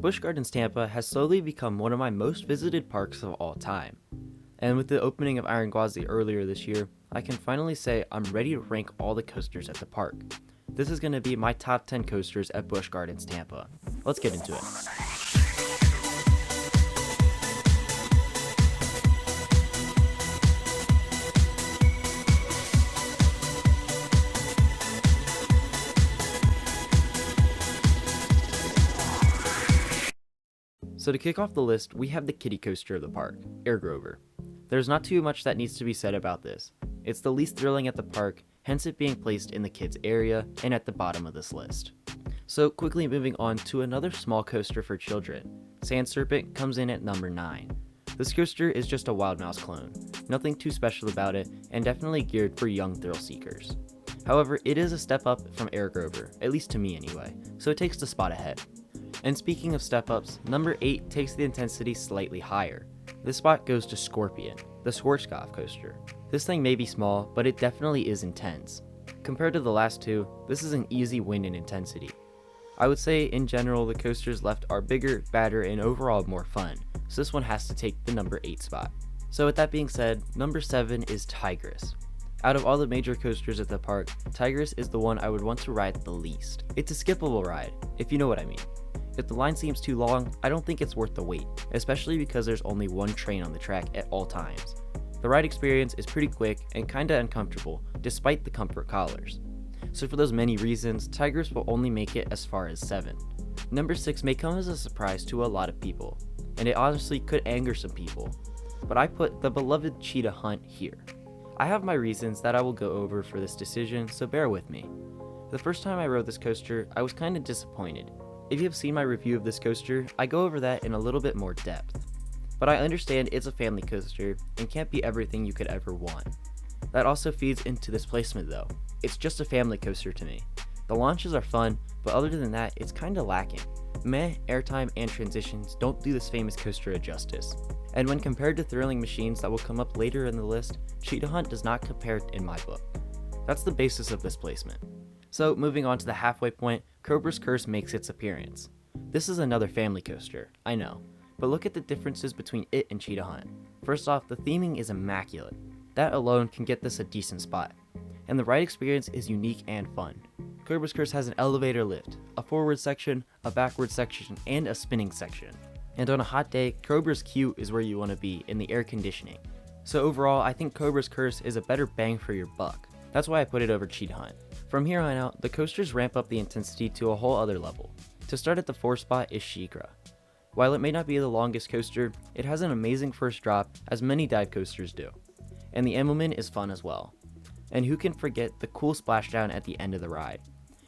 Busch Gardens Tampa has slowly become one of my most visited parks of all time. And with the opening of Iron Gwazi earlier this year, I can finally say I'm ready to rank all the coasters at the park. This is going to be my top 10 coasters at Busch Gardens Tampa. Let's get into it. So to kick off the list, we have the kiddie coaster of the park, Air Grover. There's not too much that needs to be said about this. It's the least thrilling at the park, hence it being placed in the kids area and at the bottom of this list. So quickly moving on to another small coaster for children. Serpent comes in at number 9. This coaster is just a Wild Mouse clone, nothing too special about it, and definitely geared for young thrill seekers. However, it is a step up from Air Grover, at least to me anyway, so it takes the spot ahead. And speaking of step-ups, number 8 takes the intensity slightly higher. This spot goes to Scorpion, the Schwarzkopf coaster. This thing may be small, but it definitely is intense. Compared to the last two, this is an easy win in intensity. I would say in general the coasters left are bigger, badder, and overall more fun, so this one has to take the number 8 spot. So with that being said, number 7 is Tigris. Out of all the major coasters at the park, Tigris is the one I would want to ride the least. It's a skippable ride, if you know what I mean. If the line seems too long, I don't think it's worth the wait, especially because there's only one train on the track at all times. The ride experience is pretty quick and kinda uncomfortable, despite the comfort collars. So for those many reasons, Tigris will only make it as far as 7. Number 6 may come as a surprise to a lot of people, and it honestly could anger some people, but I put the beloved Cheetah Hunt here. I have my reasons that I will go over for this decision, so bear with me. The first time I rode this coaster, I was kinda disappointed. If you have seen my review of this coaster, I go over that in a little bit more depth. But I understand it's a family coaster and can't be everything you could ever want. That also feeds into this placement though. It's just a family coaster to me. The launches are fun, but other than that, it's kinda lacking. Meh, airtime and transitions don't do this famous coaster a justice. And when compared to thrilling machines that will come up later in the list, Cheetah Hunt does not compare in my book. That's the basis of this placement. So moving on to the halfway point, Cobra's Curse makes its appearance. This is another family coaster, I know, but look at the differences between it and Cheetah Hunt. First off, the theming is immaculate. That alone can get this a decent spot. And the ride experience is unique and fun. Cobra's Curse has an elevator lift, a forward section, a backward section, and a spinning section. And on a hot day, Cobra's Queue is where you want to be in the air conditioning. So overall, I think Cobra's Curse is a better bang for your buck. That's why I put it over Cheetah Hunt. From here on out, the coasters ramp up the intensity to a whole other level. To start at the 4th spot is Cobra. While it may not be the longest coaster, it has an amazing first drop, as many dive coasters do. And the Emmelman is fun as well. And who can forget the cool splashdown at the end of the ride?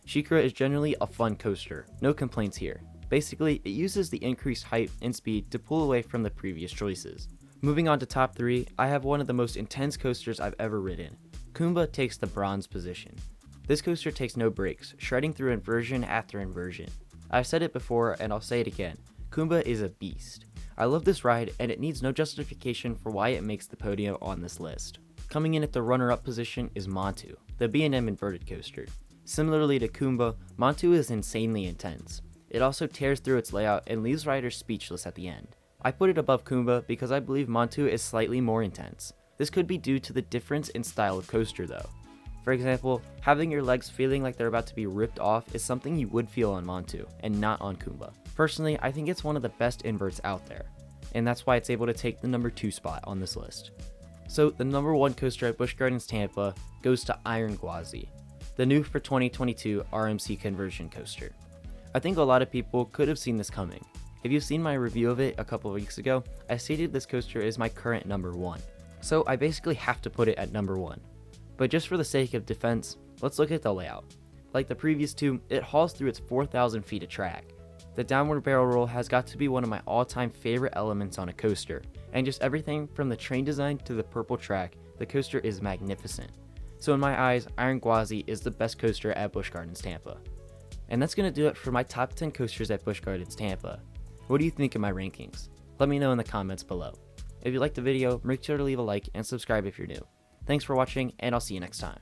Cobra is generally a fun coaster, no complaints here. Basically, it uses the increased height and speed to pull away from the previous choices. Moving on to top 3, I have one of the most intense coasters I've ever ridden. Kumba takes the bronze position. This coaster takes no breaks, shredding through inversion after inversion. I've said it before and I'll say it again, Kumba is a beast. I love this ride and it needs no justification for why it makes the podium on this list. Coming in at the runner-up position is Montu, the B&M inverted coaster. Similarly to Kumba, Montu is insanely intense. It also tears through its layout and leaves riders speechless at the end. I put it above Kumba because I believe Montu is slightly more intense. This could be due to the difference in style of coaster though. For example, having your legs feeling like they're about to be ripped off is something you would feel on Montu, and not on Kumba. Personally, I think it's one of the best inverts out there, and that's why it's able to take the number 2 spot on this list. So the number 1 coaster at Busch Gardens Tampa goes to Iron Gwazi, the new for 2022 RMC conversion coaster. I think a lot of people could have seen this coming. If you've seen my review of it a couple of weeks ago, I stated this coaster is my current number 1. So I basically have to put it at number 1. But just for the sake of defense, let's look at the layout. Like the previous two, it hauls through its 4,000 feet of track. The downward barrel roll has got to be one of my all-time favorite elements on a coaster, and just everything from the train design to the purple track, the coaster is magnificent. So in my eyes, Iron Gwazi is the best coaster at Busch Gardens Tampa. And that's going to do it for my top 10 coasters at Busch Gardens Tampa. What do you think of my rankings? Let me know in the comments below. If you liked the video, make sure to leave a like and subscribe if you're new. Thanks for watching, and I'll see you next time.